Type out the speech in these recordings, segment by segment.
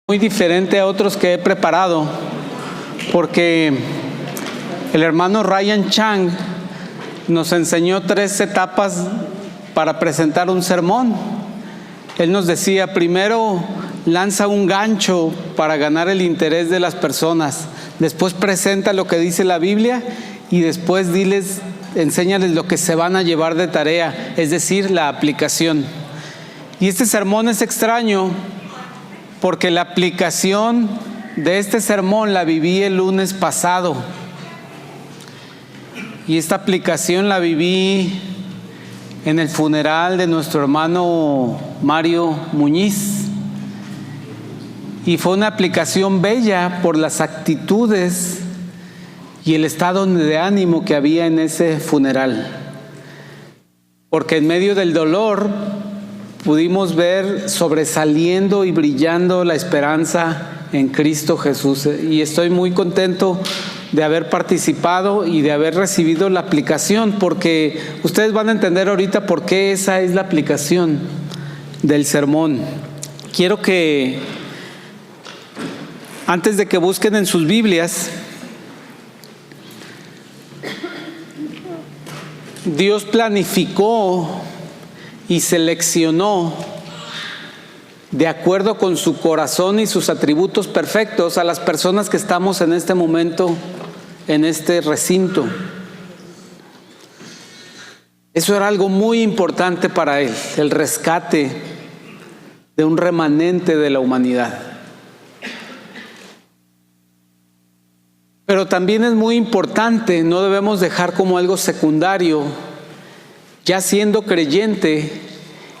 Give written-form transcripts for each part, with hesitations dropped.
Muy diferente a otros que he preparado, porque el hermano Ryan Chang nos enseñó 3 etapas para presentar un sermón. Él nos decía: primero lanza un gancho para ganar el interés de las personas, después presenta lo que dice la Biblia y después enséñales lo que se van a llevar de tarea, es decir, la aplicación. Y este sermón es extraño porque la aplicación de este sermón la viví el lunes pasado. Y esta aplicación la viví en el funeral de nuestro hermano Mario Muñiz. Y fue una aplicación bella por las actitudes y el estado de ánimo que había en ese funeral. Porque en medio del dolor pudimos ver sobresaliendo y brillando la esperanza en Cristo Jesús. Y estoy muy contento de haber participado y de haber recibido la aplicación, porque ustedes van a entender ahorita por qué esa es la aplicación del sermón. Quiero que, antes de que busquen en sus Biblias, Dios planificó y seleccionó de acuerdo con su corazón y sus atributos perfectos a las personas que estamos en este momento en este recinto. Eso era algo muy importante para él, el rescate de un remanente de la humanidad. Pero también es muy importante, no debemos dejar como algo secundario, ya siendo creyente,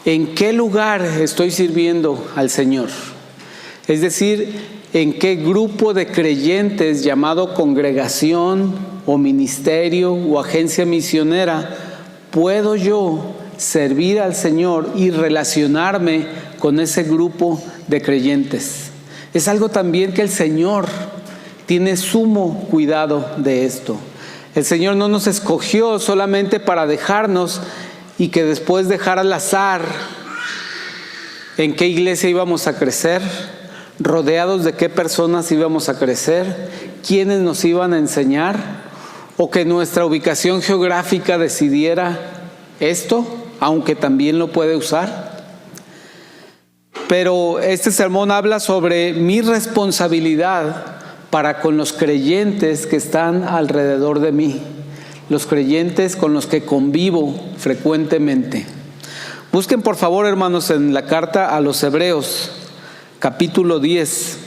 en qué lugar estoy sirviendo al Señor. Es decir, en qué grupo de creyentes llamado congregación o ministerio o agencia misionera puedo yo servir al Señor y relacionarme con ese grupo de creyentes. Es algo también que el Señor tiene sumo cuidado de esto. El Señor no nos escogió solamente para dejarnos y que después dejar al azar en qué iglesia íbamos a crecer, rodeados de qué personas íbamos a crecer, quiénes nos iban a enseñar, o que nuestra ubicación geográfica decidiera esto, aunque también lo puede usar. Pero este sermón habla sobre mi responsabilidad para con los creyentes que están alrededor de mí, los creyentes con los que convivo frecuentemente. Busquen por favor, hermanos, en la carta a los Hebreos, capítulo 10,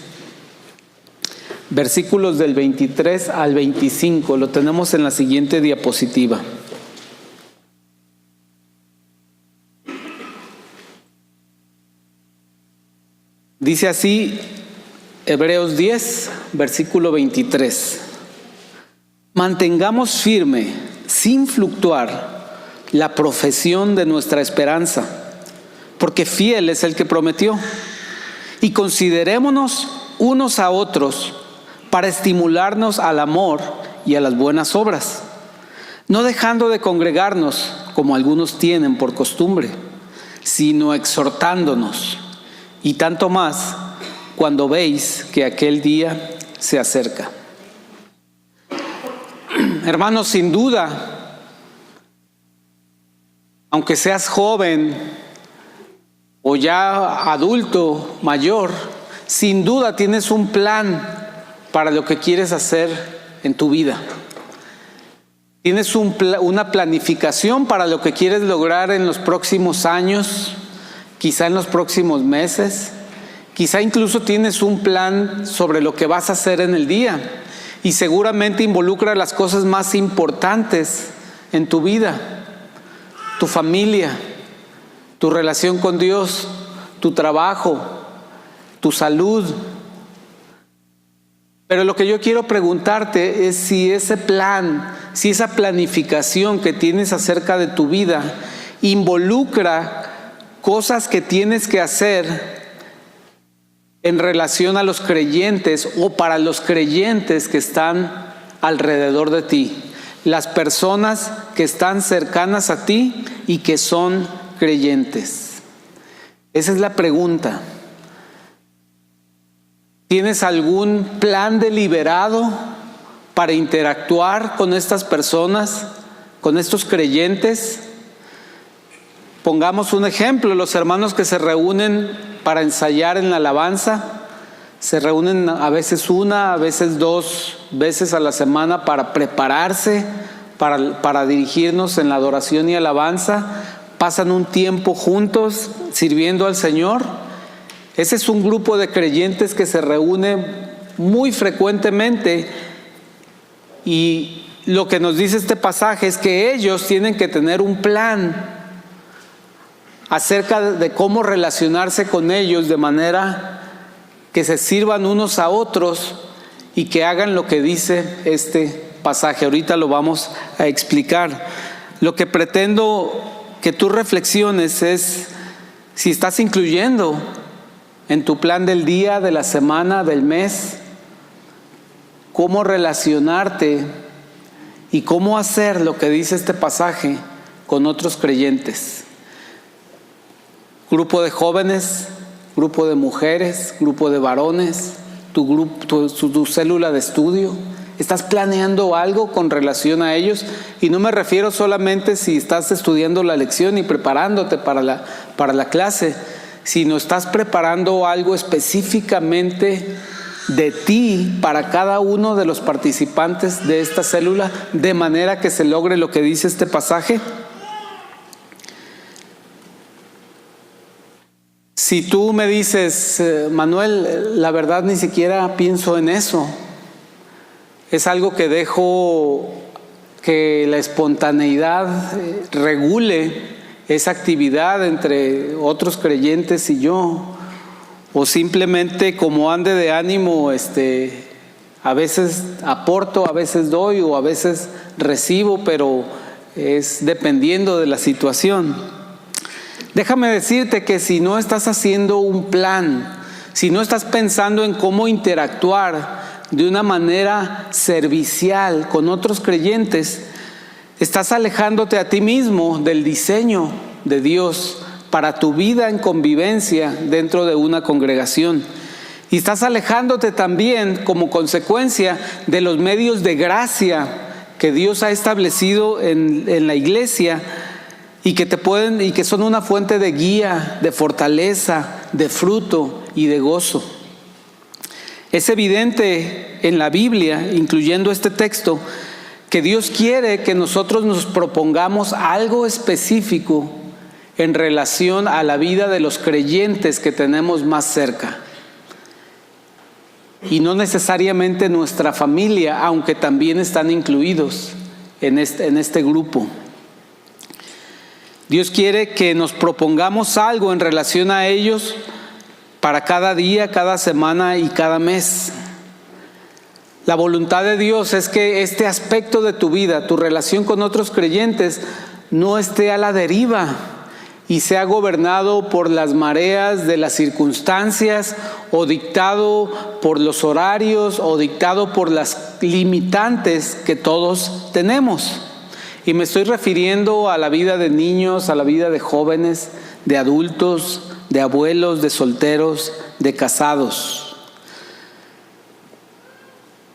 versículos del 23 al 25, lo tenemos en la siguiente diapositiva. Dice así, Hebreos 10, versículo 23. Mantengamos firme, sin fluctuar, la profesión de nuestra esperanza, porque fiel es el que prometió. Y considerémonos unos a otros para estimularnos al amor y a las buenas obras, no dejando de congregarnos como algunos tienen por costumbre, sino exhortándonos, y tanto más cuando veis que aquel día se acerca. Hermanos, sin duda, aunque seas joven o ya adulto, mayor, sin duda tienes un plan para lo que quieres hacer en tu vida. Tienes una planificación para lo que quieres lograr en los próximos años, quizá en los próximos meses. Quizá incluso tienes un plan sobre lo que vas a hacer en el día y seguramente involucra las cosas más importantes en tu vida: tu familia, tu relación con Dios, tu trabajo, tu salud. Pero lo que yo quiero preguntarte es si ese plan, si esa planificación que tienes acerca de tu vida involucra cosas que tienes que hacer en relación a los creyentes o para los creyentes que están alrededor de ti, las personas que están cercanas a ti y que son creyentes. Esa es la pregunta. ¿Tienes algún plan deliberado para interactuar con estas personas, con estos creyentes? Pongamos un ejemplo: los hermanos que se reúnen para ensayar en la alabanza, se reúnen a veces una, a veces 2 veces a la semana para prepararse, para dirigirnos en la adoración y alabanza. Pasan un tiempo juntos sirviendo al Señor. Ese es un grupo de creyentes que se reúne muy frecuentemente, y lo que nos dice este pasaje es que ellos tienen que tener un plan acerca de cómo relacionarse con ellos de manera que se sirvan unos a otros y que hagan lo que dice este pasaje. Ahorita lo vamos a explicar. Lo que pretendo que tú reflexiones es si estás incluyendo en tu plan del día, de la semana, del mes, cómo relacionarte y cómo hacer lo que dice este pasaje con otros creyentes. Grupo de jóvenes, grupo de mujeres, grupo de varones, tu célula de estudio. ¿Estás planeando algo con relación a ellos? Y no me refiero solamente si estás estudiando la lección y preparándote para la clase, sino estás preparando algo específicamente de ti para cada uno de los participantes de esta célula, de manera que se logre lo que dice este pasaje. Si tú me dices, Manuel, la verdad ni siquiera pienso en eso, es algo que dejo que la espontaneidad regule esa actividad entre otros creyentes y yo, o simplemente como ande de ánimo, a veces aporto, a veces doy o a veces recibo, pero es dependiendo de la situación. Déjame decirte que si no estás haciendo un plan, si no estás pensando en cómo interactuar de una manera servicial con otros creyentes, estás alejándote a ti mismo del diseño de Dios para tu vida en convivencia dentro de una congregación. Y estás alejándote también como consecuencia de los medios de gracia que Dios ha establecido en la iglesia y que son una fuente de guía, de fortaleza, de fruto y de gozo. Es evidente en la Biblia, incluyendo este texto, que Dios quiere que nosotros nos propongamos algo específico en relación a la vida de los creyentes que tenemos más cerca. Y no necesariamente nuestra familia, aunque también están incluidos en este grupo. Dios quiere que nos propongamos algo en relación a ellos para cada día, cada semana y cada mes. La voluntad de Dios es que este aspecto de tu vida, tu relación con otros creyentes, no esté a la deriva y sea gobernado por las mareas de las circunstancias, o dictado por los horarios, o dictado por las limitantes que todos tenemos. Y me estoy refiriendo a la vida de niños, a la vida de jóvenes, de adultos, de abuelos, de solteros, de casados.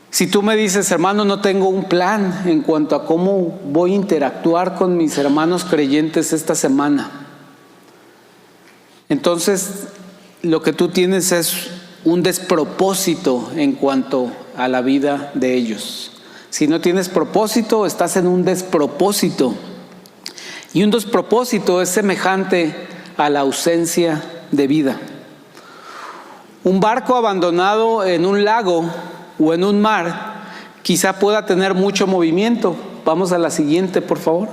Si tú me dices, hermano, no tengo un plan en cuanto a cómo voy a interactuar con mis hermanos creyentes esta semana, entonces lo que tú tienes es un despropósito en cuanto a la vida de ellos. Si no tienes propósito, estás en un despropósito. Y un despropósito es semejante a la ausencia de vida. Un barco abandonado en un lago o en un mar quizá pueda tener mucho movimiento. Vamos a la siguiente, por favor.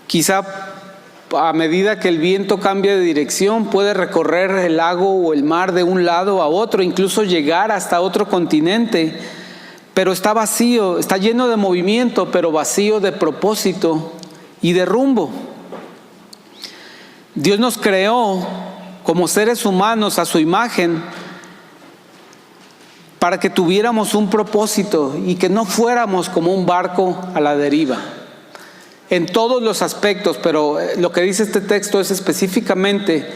Quizá a medida que el viento cambia de dirección puede recorrer el lago o el mar de un lado a otro, incluso llegar hasta otro continente, pero está vacío, está lleno de movimiento, pero vacío de propósito y de rumbo. Dios nos creó como seres humanos a su imagen para que tuviéramos un propósito y que no fuéramos como un barco a la deriva en todos los aspectos, pero lo que dice este texto es específicamente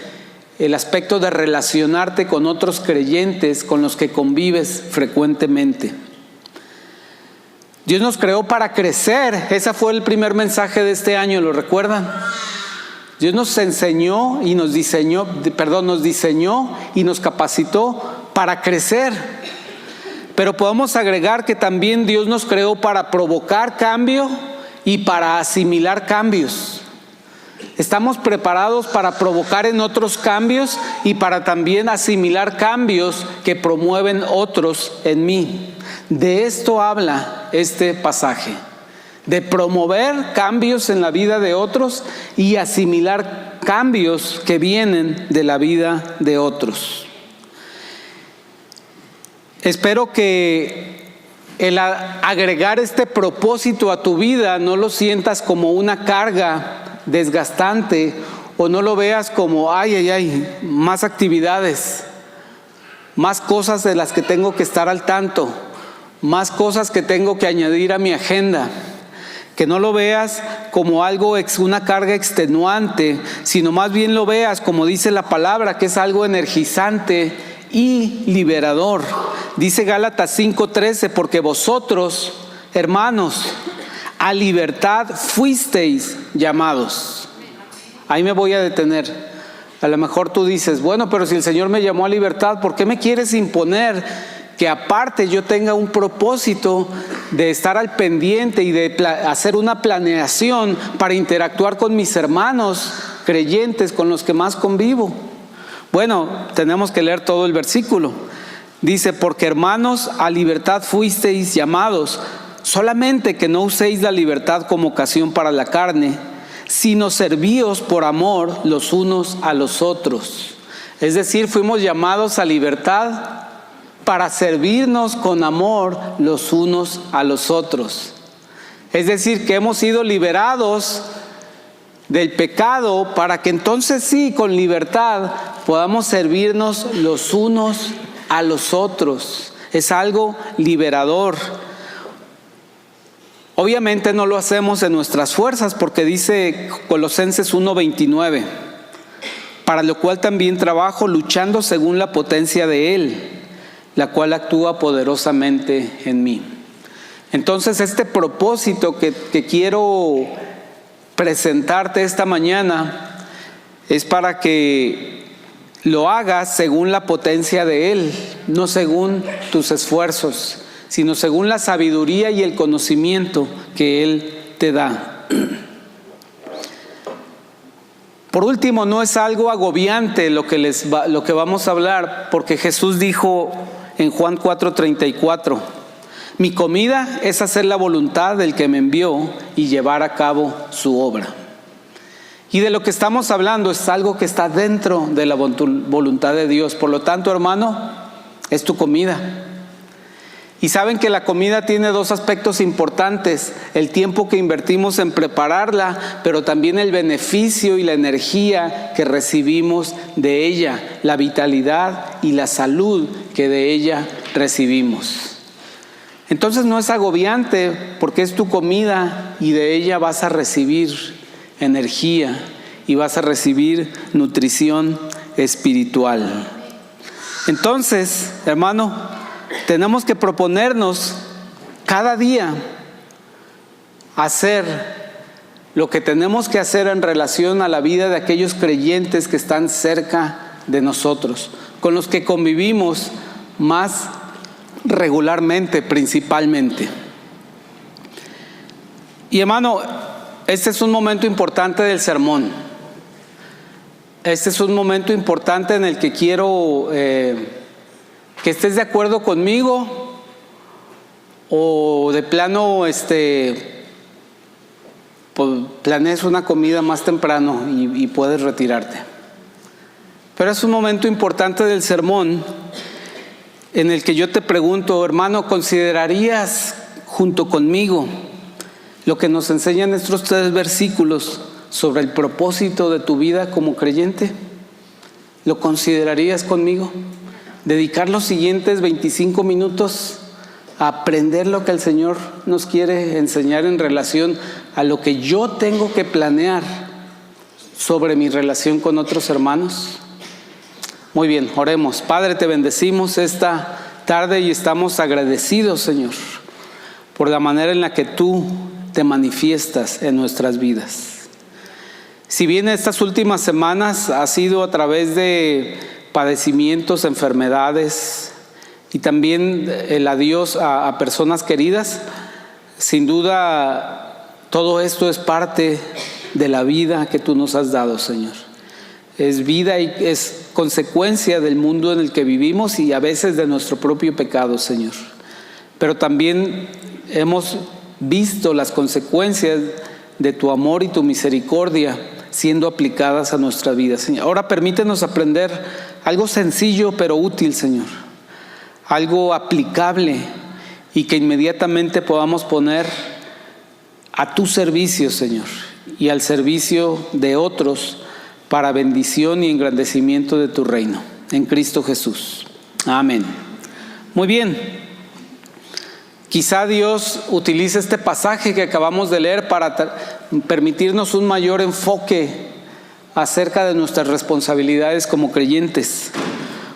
el aspecto de relacionarte con otros creyentes con los que convives frecuentemente. Dios nos creó para crecer. Ese fue el primer mensaje de este año, ¿lo recuerdan? Dios nos enseñó y nos diseñó y nos capacitó para crecer. Pero podemos agregar que también Dios nos creó para provocar cambio y para asimilar cambios. Estamos preparados para provocar en otros cambios y para también asimilar cambios que promueven otros en mí. De esto habla este pasaje, de promover cambios en la vida de otros y asimilar cambios que vienen de la vida de otros. Espero que el agregar este propósito a tu vida no lo sientas como una carga desgastante o no lo veas como más actividades, más cosas de las que tengo que estar al tanto, más cosas que tengo que añadir a mi agenda. Que no lo veas como una carga extenuante, sino más bien lo veas, como dice la palabra, que es algo energizante y liberador. Dice Gálatas 5:13, porque vosotros, hermanos, a libertad fuisteis llamados. Ahí me voy a detener. A lo mejor tú dices, bueno, pero si el Señor me llamó a libertad, ¿por qué me quieres imponer que aparte yo tenga un propósito de estar al pendiente y de hacer una planeación para interactuar con mis hermanos creyentes con los que más convivo? Bueno, tenemos que leer todo el versículo. Dice, porque hermanos, a libertad fuisteis llamados, solamente que no uséis la libertad como ocasión para la carne, sino servíos por amor los unos a los otros. Es decir, fuimos llamados a libertad para servirnos con amor los unos a los otros. Es decir, que hemos sido liberados del pecado para que entonces sí, con libertad, podamos servirnos los unos a los otros. Es algo liberador. Obviamente no lo hacemos en nuestras fuerzas, porque dice Colosenses 1:29, para lo cual también trabajo luchando según la potencia de Él, la cual actúa poderosamente en mí. Entonces este propósito que quiero presentarte esta mañana es para que lo hagas según la potencia de Él, no según tus esfuerzos, sino según la sabiduría y el conocimiento que Él te da. Por último, no es algo agobiante lo que vamos a hablar, porque Jesús dijo en Juan 4:34, mi comida es hacer la voluntad del que me envió y llevar a cabo su obra. Y de lo que estamos hablando es algo que está dentro de la voluntad de Dios. Por lo tanto, hermano, es tu comida. Y saben que la comida tiene dos aspectos importantes: el tiempo que invertimos en prepararla, pero también el beneficio y la energía que recibimos de ella, la vitalidad y la salud que de ella recibimos. Entonces no es agobiante, porque es tu comida y de ella vas a recibir energía y vas a recibir nutrición espiritual. Entonces, hermano, tenemos que proponernos cada día hacer lo que tenemos que hacer en relación a la vida de aquellos creyentes que están cerca de nosotros, con los que convivimos más regularmente, principalmente. Y hermano, este es un momento importante del sermón. Este es un momento importante en el que quiero que estés de acuerdo conmigo, o de plano pues planees una comida más temprano y puedes retirarte. Pero es un momento importante del sermón en el que yo te pregunto, hermano, ¿considerarías junto conmigo lo que nos enseñan estos 3 versículos sobre el propósito de tu vida como creyente? ¿Lo considerarías conmigo? Dedicar los siguientes 25 minutos a aprender lo que el Señor nos quiere enseñar en relación a lo que yo tengo que planear sobre mi relación con otros hermanos. Muy bien, oremos. Padre, te bendecimos esta tarde y estamos agradecidos, Señor, por la manera en la que tú te manifiestas en nuestras vidas. Si bien estas últimas semanas ha sido a través de padecimientos, enfermedades y también el adiós a personas queridas, sin duda todo esto es parte de la vida que tú nos has dado, Señor. Es vida y es consecuencia del mundo en el que vivimos y a veces de nuestro propio pecado, Señor. Pero también hemos visto las consecuencias de tu amor y tu misericordia siendo aplicadas a nuestra vida, Señor. Ahora permítenos aprender algo sencillo pero útil, Señor. Algo aplicable y que inmediatamente podamos poner a tu servicio, Señor, y al servicio de otros para bendición y engrandecimiento de tu reino. En Cristo Jesús. Amén. Muy bien. Quizá Dios utilice este pasaje que acabamos de leer para permitirnos un mayor enfoque acerca de nuestras responsabilidades como creyentes.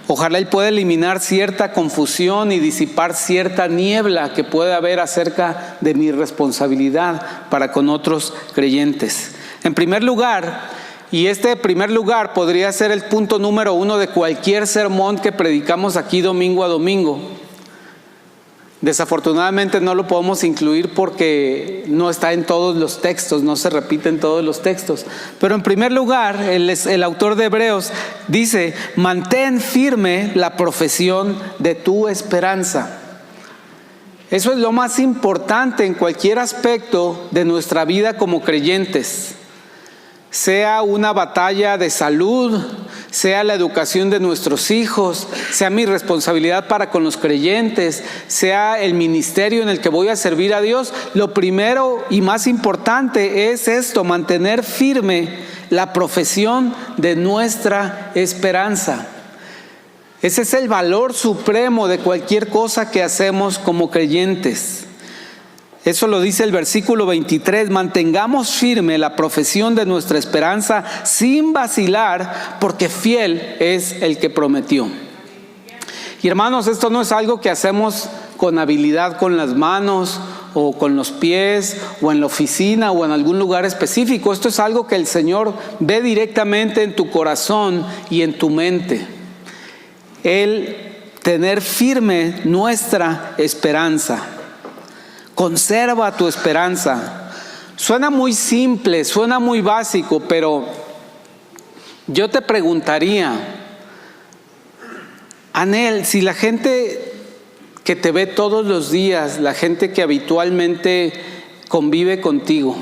Ojalá Él pueda eliminar cierta confusión y disipar cierta niebla que puede haber acerca de mi responsabilidad para con otros creyentes. En primer lugar, y este primer lugar podría ser el punto número 1 de cualquier sermón que predicamos aquí domingo a domingo. Desafortunadamente no lo podemos incluir porque no está en todos los textos, no se repite en todos los textos. Pero en primer lugar, el autor de Hebreos dice: mantén firme la profesión de tu esperanza. Eso es lo más importante en cualquier aspecto de nuestra vida como creyentes. Sea una batalla de salud, sea la educación de nuestros hijos, sea mi responsabilidad para con los creyentes, sea el ministerio en el que voy a servir a Dios, lo primero y más importante es esto: mantener firme la profesión de nuestra esperanza. Ese es el valor supremo de cualquier cosa que hacemos como creyentes. Eso lo dice el versículo 23, mantengamos firme la profesión de nuestra esperanza sin vacilar, porque fiel es el que prometió. Y hermanos, esto no es algo que hacemos con habilidad con las manos o con los pies o en la oficina o en algún lugar específico. Esto es algo que el Señor ve directamente en tu corazón y en tu mente. El tener firme nuestra esperanza. Conserva tu esperanza. Suena muy simple, suena muy básico, pero yo te preguntaría, Anel, si la gente que te ve todos los días, la gente que habitualmente convive contigo,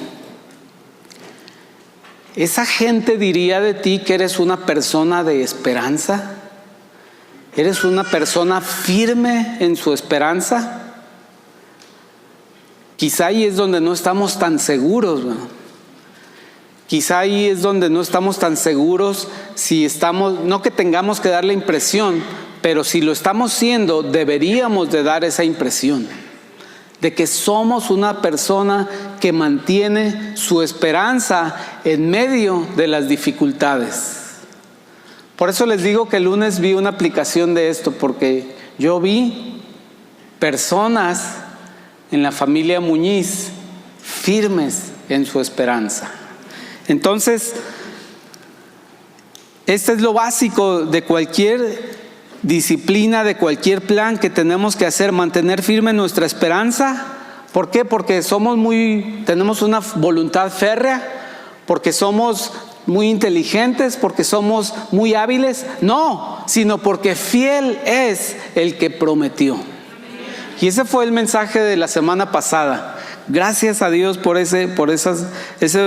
¿esa gente diría de ti que eres una persona de esperanza? ¿Eres una persona firme en su esperanza? Quizá ahí es donde no estamos tan seguros, ¿no? Quizá ahí es donde no estamos tan seguros si estamos, no que tengamos que dar la impresión, pero si lo estamos siendo, deberíamos de dar esa impresión de que somos una persona que mantiene su esperanza en medio de las dificultades. Por eso les digo que el lunes vi una aplicación de esto, porque yo vi personas en la familia Muñiz firmes en su esperanza. Entonces, este es lo básico de cualquier disciplina, de cualquier plan que tenemos que hacer: mantener firme nuestra esperanza. ¿Por qué? Porque tenemos una voluntad férrea, porque somos muy inteligentes, porque somos muy hábiles. No, sino porque fiel es el que prometió. Y ese fue el mensaje de la semana pasada. Gracias a Dios por ese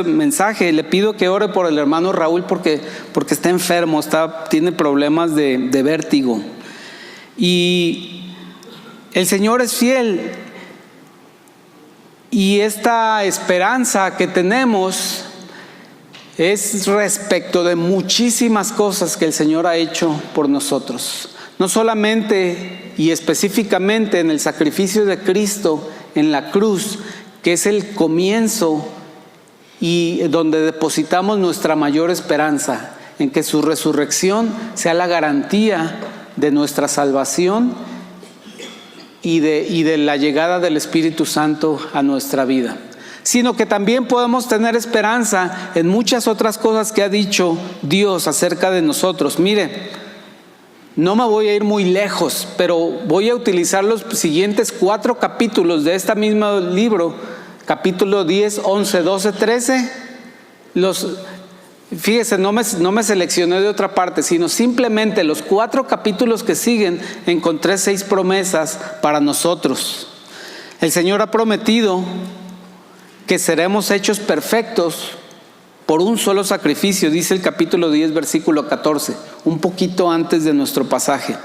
mensaje. Le pido que ore por el hermano Raúl porque está enfermo, tiene problemas de vértigo. Y el Señor es fiel. Y esta esperanza que tenemos es respecto de muchísimas cosas que el Señor ha hecho por nosotros. No solamente y específicamente en el sacrificio de Cristo en la cruz, que es el comienzo y donde depositamos nuestra mayor esperanza, en que su resurrección sea la garantía de nuestra salvación y de la llegada del Espíritu Santo a nuestra vida, sino que también podemos tener esperanza en muchas otras cosas que ha dicho Dios acerca de nosotros. Mire, no me voy a ir muy lejos, pero voy a utilizar los siguientes 4 capítulos de este mismo libro, capítulo 10, 11, 12, 13. Fíjese, no me seleccioné de otra parte, sino simplemente los 4 capítulos que siguen encontré 6 promesas para nosotros. El Señor ha prometido que seremos hechos perfectos por un solo sacrificio, dice el capítulo 10, versículo 14, un poquito antes de nuestro pasaje.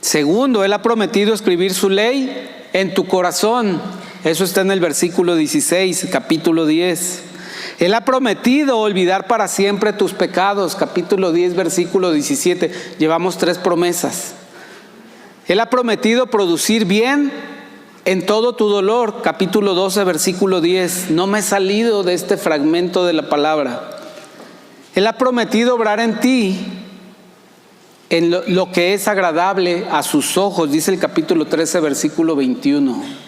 Segundo, Él ha prometido escribir su ley en tu corazón. Eso está en el versículo 16, capítulo 10. Él ha prometido olvidar para siempre tus pecados, capítulo 10, versículo 17. Llevamos 3 promesas. Él ha prometido producir bien en todo tu dolor, capítulo 12, versículo 10. No me he salido de este fragmento de la palabra. Él ha prometido obrar en ti en lo que es agradable a sus ojos, dice el capítulo 13, versículo 21.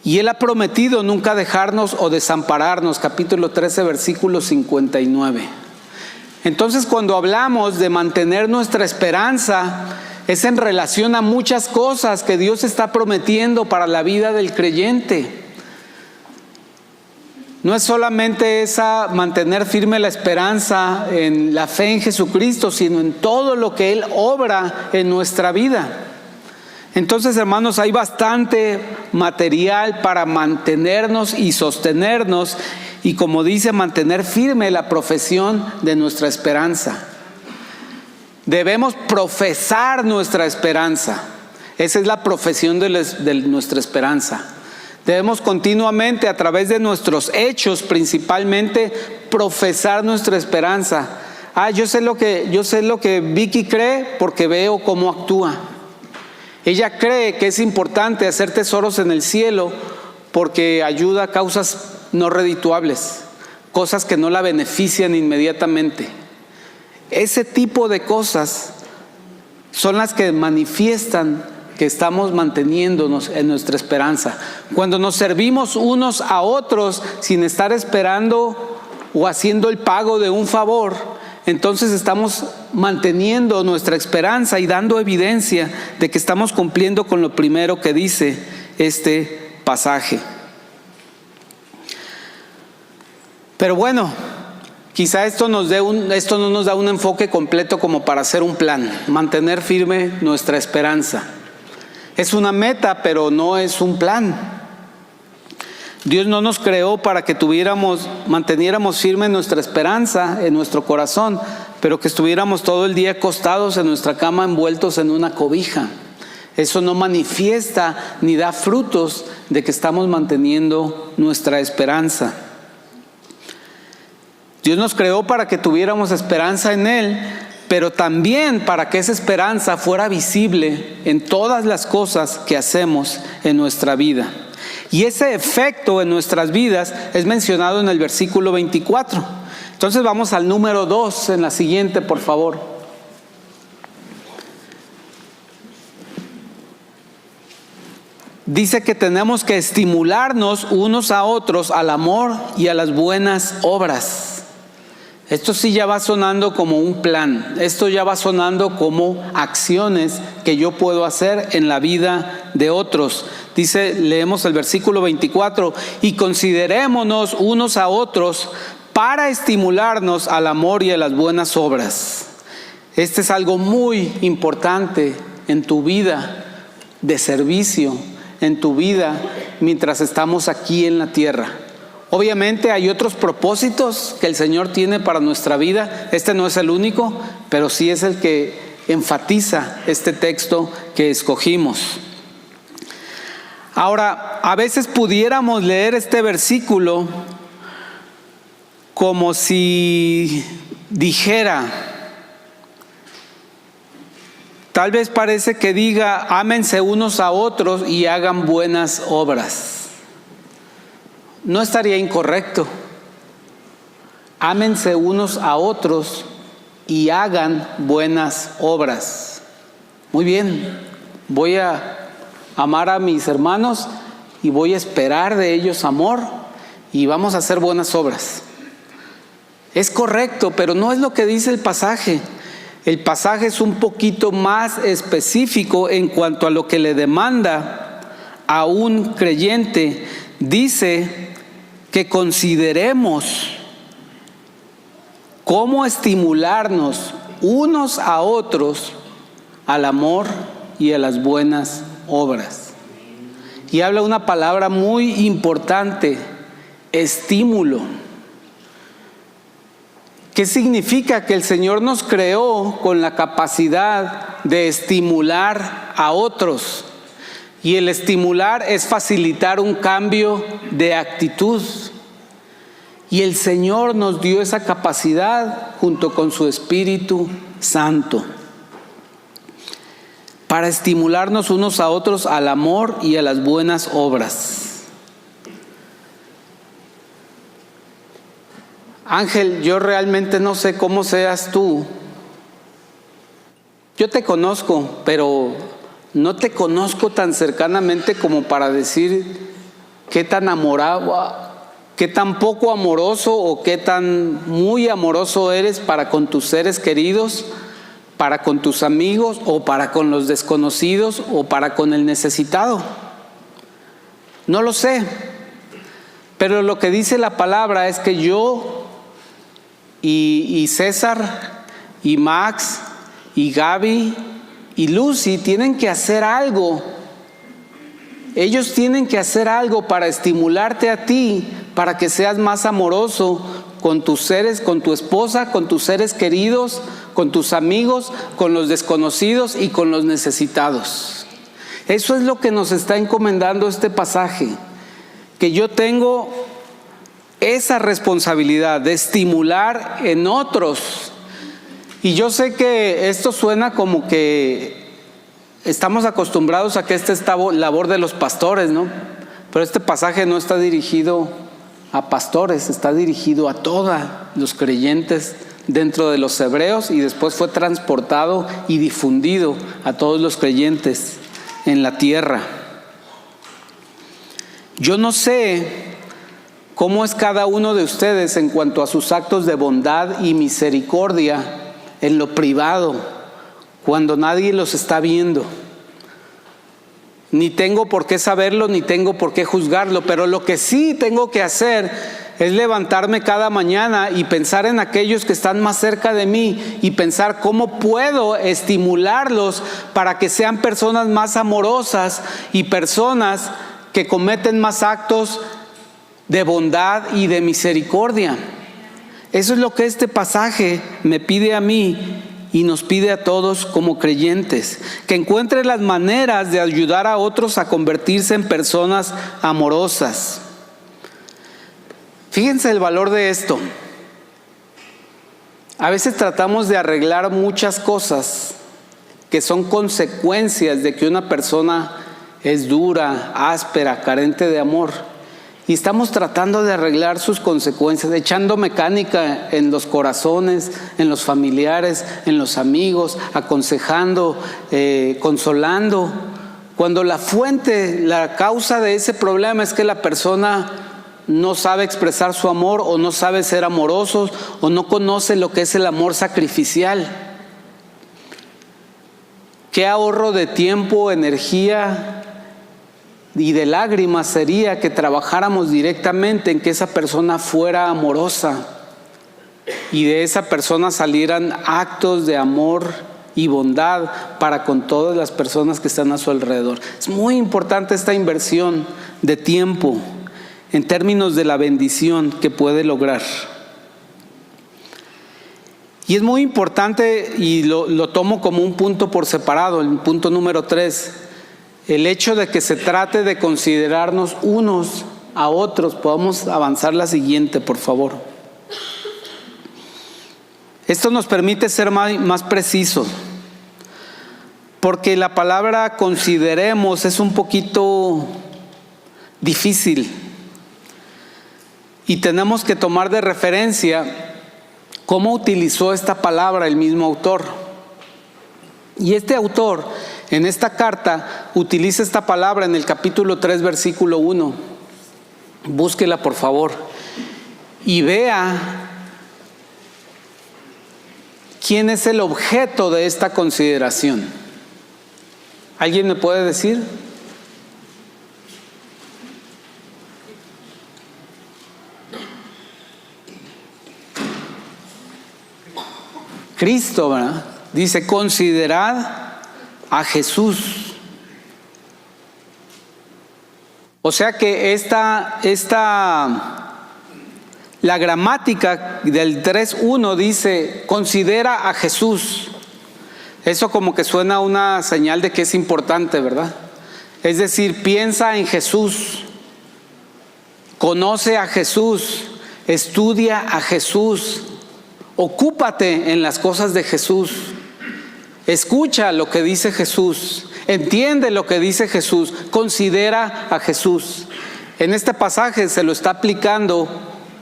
Y Él ha prometido nunca dejarnos o desampararnos, capítulo 13, versículo 59. Entonces, cuando hablamos de mantener nuestra esperanza, es en relación a muchas cosas que Dios está prometiendo para la vida del creyente. No es solamente esa mantener firme la esperanza en la fe en Jesucristo, sino en todo lo que Él obra en nuestra vida. Entonces, hermanos, hay bastante material para mantenernos y sostenernos y, como dice, mantener firme la profesión de nuestra esperanza. Debemos profesar nuestra esperanza. Esa es la profesión de nuestra esperanza. Debemos continuamente, a través de nuestros hechos principalmente, profesar nuestra esperanza. Yo sé lo que Vicky cree porque veo cómo actúa. Ella cree que es importante hacer tesoros en el cielo porque ayuda a causas no redituables, cosas que no la benefician inmediatamente. Ese tipo de cosas son las que manifiestan que estamos manteniéndonos en nuestra esperanza. Cuando nos servimos unos a otros sin estar esperando o haciendo el pago de un favor, entonces estamos manteniendo nuestra esperanza y dando evidencia de que estamos cumpliendo con lo primero que dice este pasaje. Pero bueno, quizá esto no nos da un enfoque completo como para hacer un plan, mantener firme nuestra esperanza. Es una meta, pero no es un plan. Dios no nos creó para que manteniéramos firme nuestra esperanza en nuestro corazón, pero que estuviéramos todo el día acostados en nuestra cama envueltos en una cobija. Eso no manifiesta ni da frutos de que estamos manteniendo nuestra esperanza. Dios nos creó para que tuviéramos esperanza en Él, pero también para que esa esperanza fuera visible en todas las cosas que hacemos en nuestra vida. Y ese efecto en nuestras vidas es mencionado en el versículo 24. Entonces vamos al número 2 en la siguiente, por favor. Dice que tenemos que estimularnos unos a otros al amor y a las buenas obras. Esto sí ya va sonando como un plan. Esto ya va sonando como acciones que yo puedo hacer en la vida de otros. Leemos el versículo 24, y considerémonos unos a otros para estimularnos al amor y a las buenas obras. Este es algo muy importante en tu vida de servicio, en tu vida mientras estamos aquí en la tierra. Obviamente hay otros propósitos que el Señor tiene para nuestra vida. Este no es el único, pero sí es el que enfatiza este texto que escogimos. Ahora, a veces pudiéramos leer este versículo como si dijera, tal vez parece que diga, ámense unos a otros y hagan buenas obras. No estaría incorrecto. ámense unos a otros y hagan buenas obras. Muy bien, voy a amar a mis hermanos y voy a esperar de ellos amor y vamos a hacer buenas obras. Es correcto, pero no es lo que dice el pasaje. El pasaje es un poquito más específico en cuanto a lo que le demanda a un creyente. Dice que consideremos cómo estimularnos unos a otros al amor y a las buenas obras. Y habla una palabra muy importante: estímulo. ¿Qué significa? Que el Señor nos creó con la capacidad de estimular a otros. Y el estimular es facilitar un cambio de actitud. Y el Señor nos dio esa capacidad junto con su Espíritu Santo para estimularnos unos a otros al amor y a las buenas obras. Ángel, yo realmente no sé cómo seas tú. Yo te conozco, pero no te conozco tan cercanamente como para decir qué tan qué tan poco amoroso o qué tan muy amoroso eres para con tus seres queridos, para con tus amigos o para con los desconocidos o para con el necesitado. No lo sé, pero lo que dice la palabra es que yo y César y Max y Gaby y Lucy tienen que hacer algo. Ellos tienen que hacer algo para estimularte a ti, para que seas más amoroso con tus seres, con tu esposa, con tus seres queridos, con tus amigos, con los desconocidos y con los necesitados. Eso es lo que nos está encomendando este pasaje, que yo tengo esa responsabilidad de estimular en otros. Y yo sé que esto suena como que estamos acostumbrados a que esta es labor de los pastores, ¿no? Pero este pasaje no está dirigido a pastores, está dirigido a todos los creyentes dentro de los hebreos y después fue transportado y difundido a todos los creyentes en la tierra. Yo no sé cómo es cada uno de ustedes en cuanto a sus actos de bondad y misericordia en lo privado, cuando nadie los está viendo. Ni tengo por qué saberlo, ni tengo por qué juzgarlo, pero lo que sí tengo que hacer es levantarme cada mañana y pensar en aquellos que están más cerca de mí y pensar cómo puedo estimularlos para que sean personas más amorosas y personas que cometen más actos de bondad y de misericordia. Eso es lo que este pasaje me pide a mí y nos pide a todos como creyentes, que encuentre las maneras de ayudar a otros a convertirse en personas amorosas. Fíjense el valor de esto. A veces tratamos de arreglar muchas cosas que son consecuencias de que una persona es dura, áspera, carente de amor. Y estamos tratando de arreglar sus consecuencias, echando mecánica en los corazones, en los familiares, en los amigos, aconsejando, consolando. Cuando la fuente, la causa de ese problema es que la persona no sabe expresar su amor o no sabe ser amorosos o no conoce lo que es el amor sacrificial. ¿Qué ahorro de tiempo, energía y de lágrimas sería que trabajáramos directamente en que esa persona fuera amorosa y de esa persona salieran actos de amor y bondad para con todas las personas que están a su alrededor? Es muy importante esta inversión de tiempo en términos de la bendición que puede lograr. Y es muy importante, y lo tomo como un punto por separado, el punto número 3, el hecho de que se trate de considerarnos unos a otros. Podemos avanzar la siguiente, por favor. Esto nos permite ser más precisos, porque la palabra consideremos es un poquito difícil y tenemos que tomar de referencia cómo utilizó esta palabra el mismo autor. Y este autor, en esta carta, utiliza esta palabra en el capítulo 3, versículo 1. Búsquela, por favor, y vea quién es el objeto de esta consideración. ¿Alguien me puede decir? Cristo, ¿verdad? Dice, considerad a Jesús. O sea que la gramática del 3.1 dice, considera a Jesús. Eso como que suena una señal de que es importante, ¿verdad? Es decir, piensa en Jesús, conoce a Jesús, estudia a Jesús, ocúpate en las cosas de Jesús, escucha lo que dice Jesús, entiende lo que dice Jesús, considera a Jesús. En este pasaje se lo está aplicando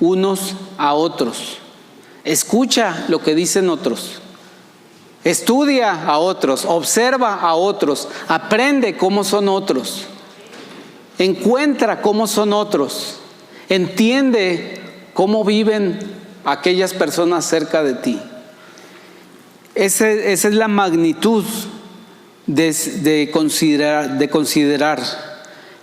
unos a otros. Escucha lo que dicen otros, estudia a otros, observa a otros, aprende cómo son otros, encuentra cómo son otros, entiende cómo viven aquellas personas cerca de ti. Esa es la magnitud de considerar.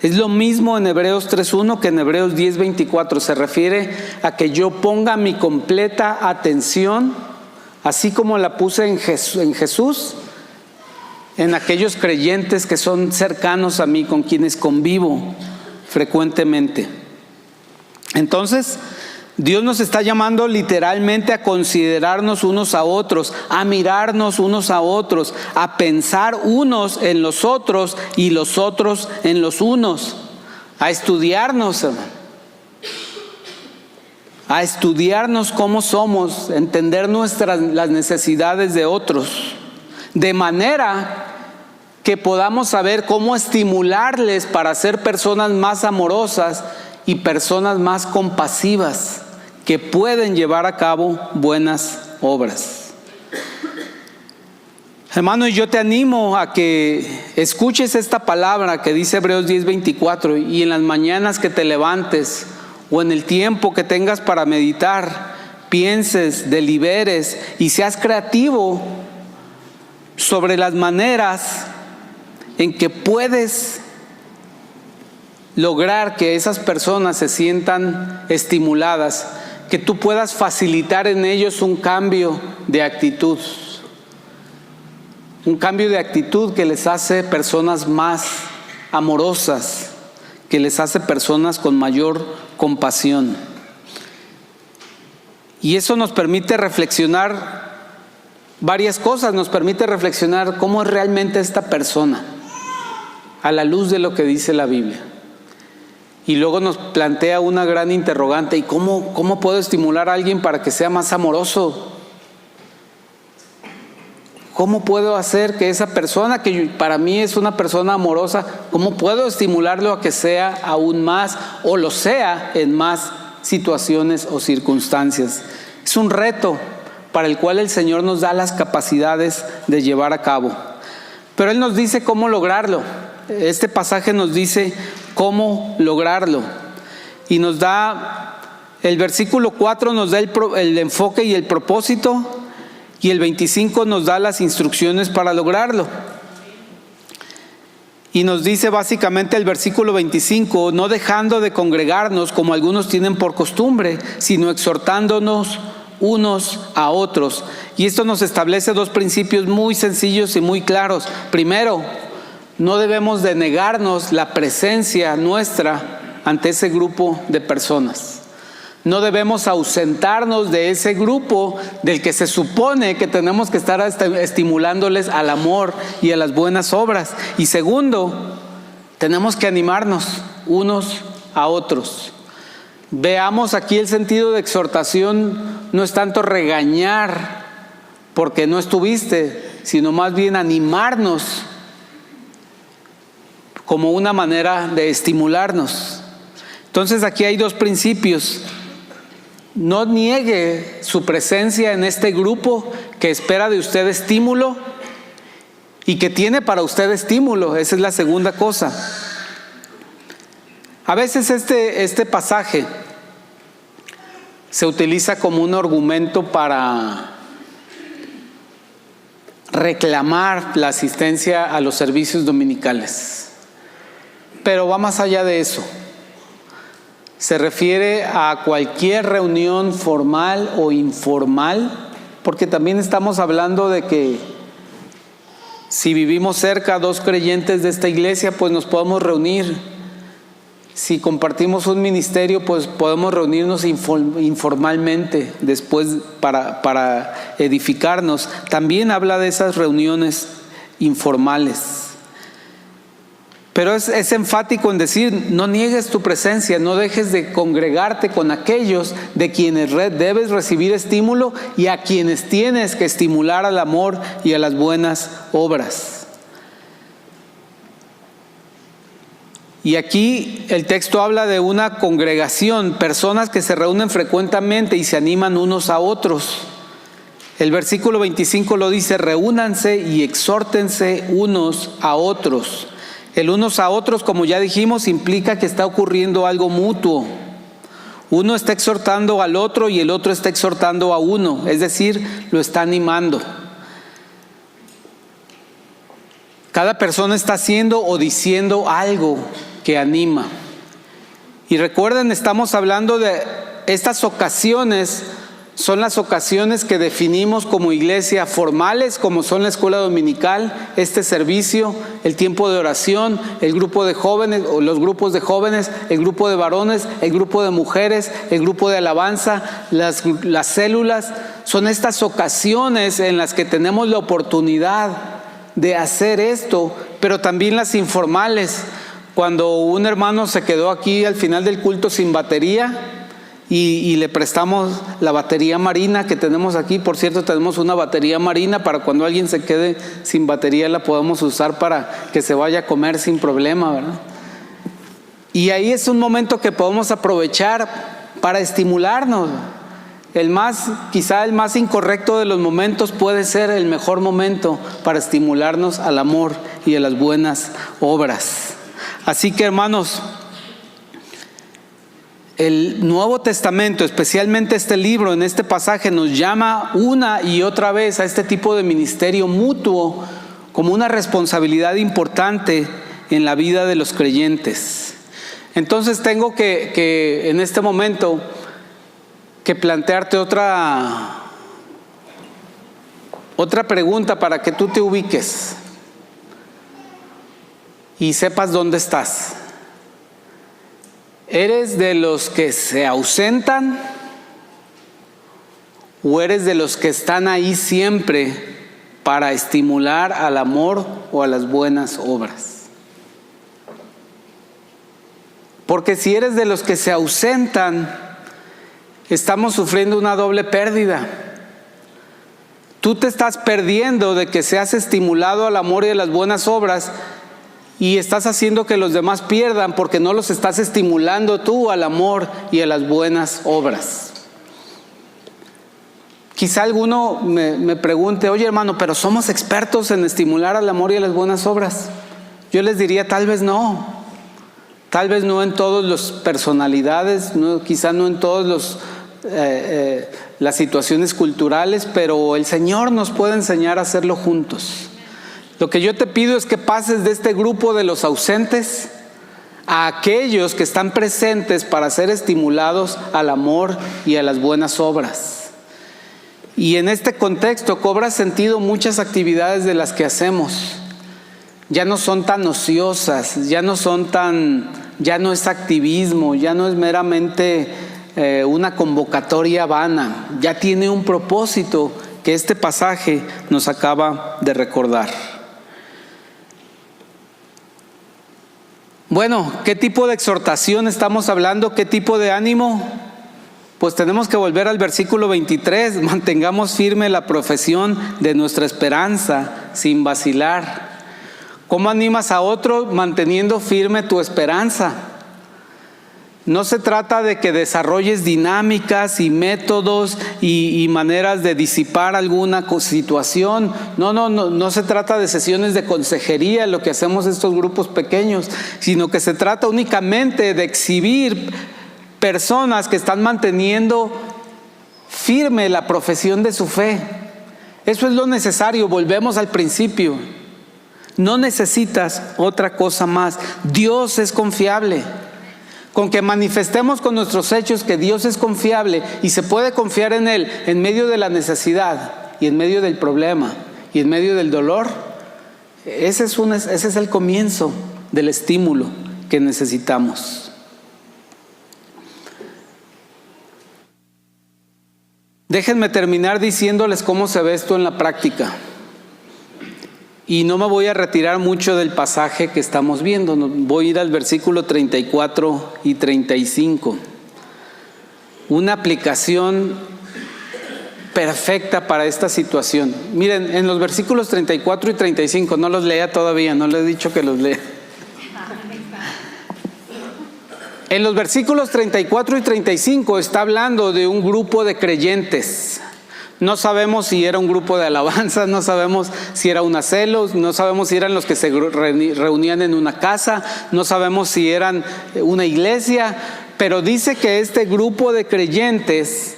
Es lo mismo en Hebreos 3.1 que en Hebreos 10.24. Se refiere a que yo ponga mi completa atención, así como la puse en Jesús, en aquellos creyentes que son cercanos a mí, con quienes convivo frecuentemente. Entonces, Dios nos está llamando literalmente a considerarnos unos a otros, a mirarnos unos a otros, a pensar unos en los otros y los otros en los unos, a estudiarnos, hermano, a estudiarnos cómo somos, entender las necesidades de otros, de manera que podamos saber cómo estimularles para ser personas más amorosas y personas más compasivas que pueden llevar a cabo buenas obras. Hermano, yo te animo a que escuches esta palabra que dice Hebreos 10.24 y en las mañanas que te levantes o en el tiempo que tengas para meditar, pienses, deliberes y seas creativo sobre las maneras en que puedes lograr que esas personas se sientan estimuladas, que tú puedas facilitar en ellos un cambio de actitud que les hace personas más amorosas, que les hace personas con mayor compasión. Y eso nos permite reflexionar varias cosas, nos permite reflexionar cómo es realmente esta persona a la luz de lo que dice la Biblia. Y luego nos plantea una gran interrogante: ¿y cómo puedo estimular a alguien para que sea más amoroso? ¿Cómo puedo hacer que esa persona, que para mí es una persona amorosa, cómo puedo estimularlo a que sea aún más, o lo sea en más situaciones o circunstancias? Es un reto para el cual el Señor nos da las capacidades de llevar a cabo. Pero Él nos dice cómo lograrlo. Este pasaje nos dice cómo lograrlo. Y nos da, el versículo 4 nos da el enfoque y el propósito, y el 25 nos da las instrucciones para lograrlo. Y nos dice básicamente el versículo 25, no dejando de congregarnos como algunos tienen por costumbre, sino exhortándonos unos a otros. Y esto nos establece dos principios muy sencillos y muy claros. Primero, no debemos de negarnos la presencia nuestra ante ese grupo de personas. No debemos ausentarnos de ese grupo del que se supone que tenemos que estar estimulándoles al amor y a las buenas obras. Y segundo, tenemos que animarnos unos a otros. Veamos aquí el sentido de exhortación, no es tanto regañar porque no estuviste, sino más bien animarnos como una manera de estimularnos. Entonces aquí hay dos principios no niegue su presencia en este grupo que espera de usted estímulo y que tiene para usted estímulo. Esa es la segunda cosa. A veces este pasaje se utiliza como un argumento para reclamar la asistencia a los servicios dominicales, pero va más allá de eso. Se refiere a cualquier reunión formal o informal, porque también estamos hablando de que si vivimos cerca dos creyentes de esta iglesia, pues nos podemos reunir. Si compartimos un ministerio, pues podemos reunirnos informalmente después para edificarnos. También habla de esas reuniones informales. Pero es enfático en decir, no niegues tu presencia, no dejes de congregarte con aquellos de quienes debes recibir estímulo y a quienes tienes que estimular al amor y a las buenas obras. Y aquí el texto habla de una congregación, personas que se reúnen frecuentemente y se animan unos a otros. El versículo 25 lo dice, reúnanse y exhórtense unos a otros. El unos a otros, como ya dijimos, implica que está ocurriendo algo mutuo. Uno está exhortando al otro y el otro está exhortando a uno, es decir, lo está animando. Cada persona está haciendo o diciendo algo que anima. Y recuerden, estamos hablando de estas ocasiones, son las ocasiones que definimos como iglesia formales, como son la escuela dominical, este servicio, el tiempo de oración, el grupo de jóvenes o los grupos de jóvenes, el grupo de varones, el grupo de mujeres, el grupo de alabanza, las células. Son estas ocasiones en las que tenemos la oportunidad de hacer esto, pero también las informales. Cuando un hermano se quedó aquí al final del culto sin batería y le prestamos la batería marina que tenemos aquí. Por cierto, tenemos una batería marina para cuando alguien se quede sin batería la podemos usar para que se vaya a comer sin problema, ¿verdad? Y ahí es un momento que podemos aprovechar para estimularnos. Quizá el más incorrecto de los momentos puede ser el mejor momento para estimularnos al amor y a las buenas obras. Así que, hermanos, el Nuevo Testamento, especialmente este libro, en este pasaje, nos llama una y otra vez a este tipo de ministerio mutuo como una responsabilidad importante en la vida de los creyentes. Entonces tengo que en este momento que plantearte otra pregunta para que tú te ubiques y sepas dónde estás. ¿Eres de los que se ausentan o eres de los que están ahí siempre para estimular al amor o a las buenas obras? Porque si eres de los que se ausentan, estamos sufriendo una doble pérdida. Tú te estás perdiendo de que seas estimulado al amor y a las buenas obras, y estás haciendo que los demás pierdan porque no los estás estimulando tú al amor y a las buenas obras. Quizá alguno me pregunte, oye hermano, pero somos expertos en estimular al amor y a las buenas obras. Yo les diría, tal vez no. Tal vez no en todas las personalidades, quizá no en todas las situaciones culturales, pero el Señor nos puede enseñar a hacerlo juntos. Lo que yo te pido es que pases de este grupo de los ausentes a aquellos que están presentes para ser estimulados al amor y a las buenas obras. Y en este contexto cobra sentido muchas actividades de las que hacemos. Ya no son tan ociosas, ya no es activismo, ya no es meramente una convocatoria vana, ya tiene un propósito que este pasaje nos acaba de recordar. Bueno, ¿qué tipo de exhortación estamos hablando? ¿Qué tipo de ánimo? Pues tenemos que volver al versículo 23. Mantengamos firme la profesión de nuestra esperanza sin vacilar. ¿Cómo animas a otro? Manteniendo firme tu esperanza. No se trata de que desarrolles dinámicas y métodos y maneras de disipar alguna situación. No se trata de sesiones de consejería, lo que hacemos estos grupos pequeños, sino que se trata únicamente de exhibir personas que están manteniendo firme la profesión de su fe. Eso es lo necesario, volvemos al principio. No necesitas otra cosa más. Dios es confiable. Con que manifestemos con nuestros hechos que Dios es confiable y se puede confiar en Él en medio de la necesidad y en medio del problema y en medio del dolor, ese es el comienzo del estímulo que necesitamos. Déjenme terminar diciéndoles cómo se ve esto en la práctica. Y no me voy a retirar mucho del pasaje que estamos viendo. Voy a ir al versículo 34 y 35. Una aplicación perfecta para esta situación. Miren, en los versículos 34 y 35, no los lea todavía, no le he dicho que los lea. En los versículos 34 y 35 está hablando de un grupo de creyentes. No sabemos si era un grupo de alabanza, no sabemos si era una celos, no sabemos si eran los que se reunían en una casa, no sabemos si eran una iglesia, pero dice que este grupo de creyentes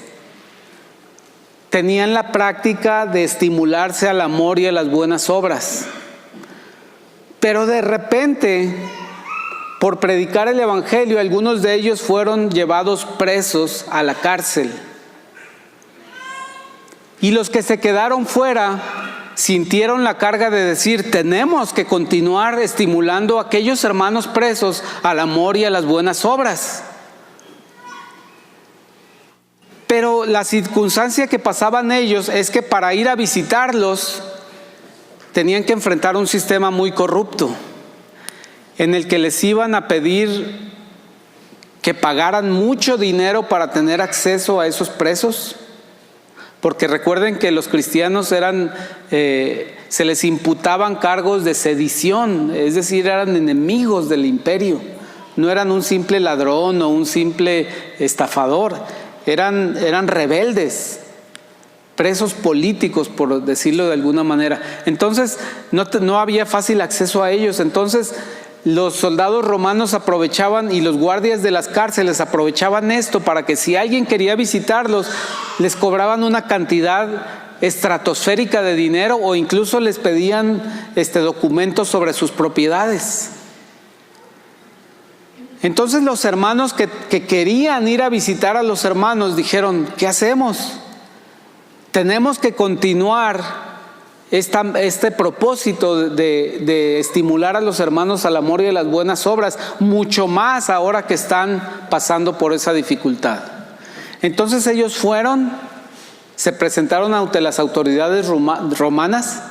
tenían la práctica de estimularse al amor y a las buenas obras. Pero de repente, por predicar el evangelio, algunos de ellos fueron llevados presos a la cárcel. Y los que se quedaron fuera sintieron la carga de decir: tenemos que continuar estimulando a aquellos hermanos presos al amor y a las buenas obras. Pero la circunstancia que pasaban ellos es que para ir a visitarlos tenían que enfrentar un sistema muy corrupto, en el que les iban a pedir que pagaran mucho dinero para tener acceso a esos presos. Porque recuerden que los cristianos se les imputaban cargos de sedición, es decir, eran enemigos del imperio. No eran un simple ladrón o un simple estafador, eran rebeldes, presos políticos, por decirlo de alguna manera. Entonces no había fácil acceso a ellos. Entonces los soldados romanos aprovechaban, y los guardias de las cárceles aprovechaban esto para que si alguien quería visitarlos, les cobraban una cantidad estratosférica de dinero, o incluso les pedían documentos sobre sus propiedades. Entonces los hermanos que querían ir a visitar a los hermanos dijeron: ¿qué hacemos? Tenemos que continuar este propósito de estimular a los hermanos al amor y a las buenas obras, mucho más ahora que están pasando por esa dificultad. Entonces ellos fueron, se presentaron ante las autoridades romanas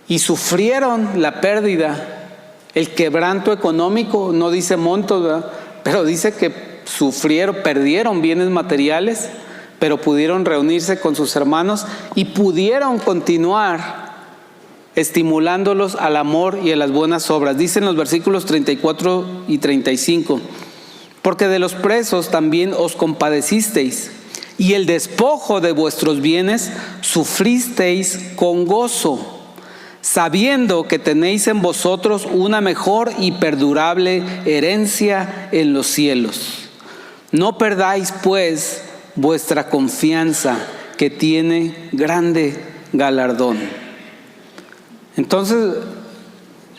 y sufrieron la pérdida, el quebranto económico. No dice montos, ¿verdad? Pero dice que perdieron bienes materiales, pero pudieron reunirse con sus hermanos y pudieron continuar estimulándolos al amor y a las buenas obras. Dicen los versículos 34 y 35: porque de los presos también os compadecisteis, y el despojo de vuestros bienes sufristeis con gozo, sabiendo que tenéis en vosotros una mejor y perdurable herencia en los cielos. No perdáis pues vuestra confianza, que tiene grande galardón. Entonces,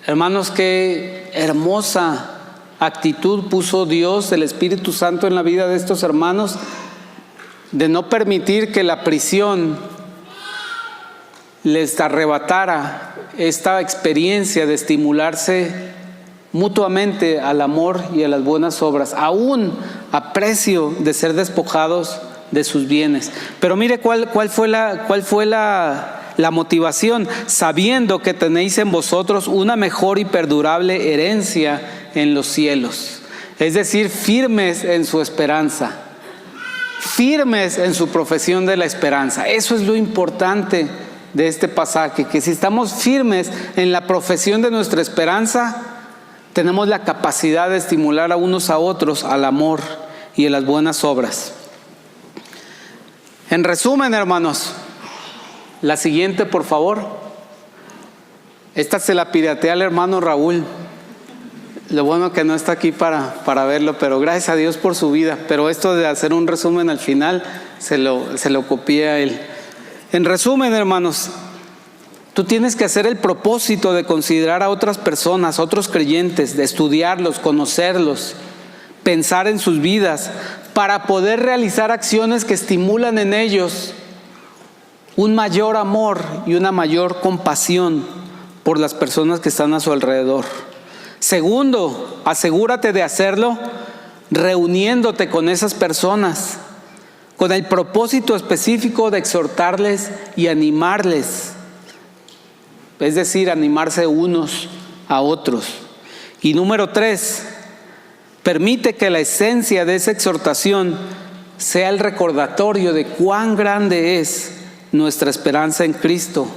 hermanos, qué hermosa actitud puso Dios, el Espíritu Santo, en la vida de estos hermanos, de no permitir que la prisión les arrebatara esta experiencia de estimularse mutuamente al amor y a las buenas obras, aún a precio de ser despojados de sus bienes. Pero mire cuál fue la motivación: sabiendo que tenéis en vosotros una mejor y perdurable herencia en los cielos. Es decir, firmes en su esperanza, firmes en su profesión de la esperanza. Eso es lo importante de este pasaje, que si estamos firmes en la profesión de nuestra esperanza, tenemos la capacidad de estimular a unos a otros al amor y a las buenas obras. En resumen, hermanos, la siguiente, por favor. Esta se la pirateé al hermano Raúl. Lo bueno que no está aquí para verlo, pero gracias a Dios por su vida. Pero esto de hacer un resumen al final, se lo copié a él. En resumen, hermanos, tú tienes que hacer el propósito de considerar a otras personas, otros creyentes, de estudiarlos, conocerlos, pensar en sus vidas, para poder realizar acciones que estimulan en ellos un mayor amor y una mayor compasión por las personas que están a su alrededor. Segundo, asegúrate de hacerlo reuniéndote con esas personas, con el propósito específico de exhortarles y animarles. Es decir, animarse unos a otros. Y número 3, permite que la esencia de esa exhortación sea el recordatorio de cuán grande es nuestra esperanza en Cristo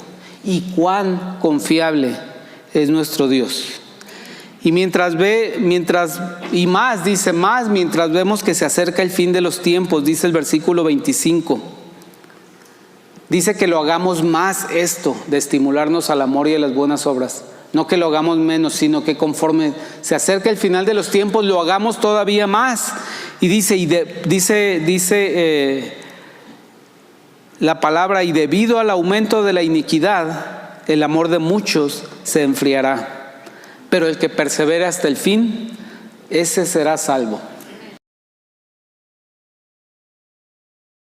y cuán confiable es nuestro Dios. Y mientras vemos que se acerca el fin de los tiempos, dice el versículo 25. Dice que lo hagamos más esto, de estimularnos al amor y a las buenas obras. No que lo hagamos menos, sino que conforme se acerca el final de los tiempos, lo hagamos todavía más. Y dice la palabra, y debido al aumento de la iniquidad, el amor de muchos se enfriará. Pero el que persevere hasta el fin, ese será salvo.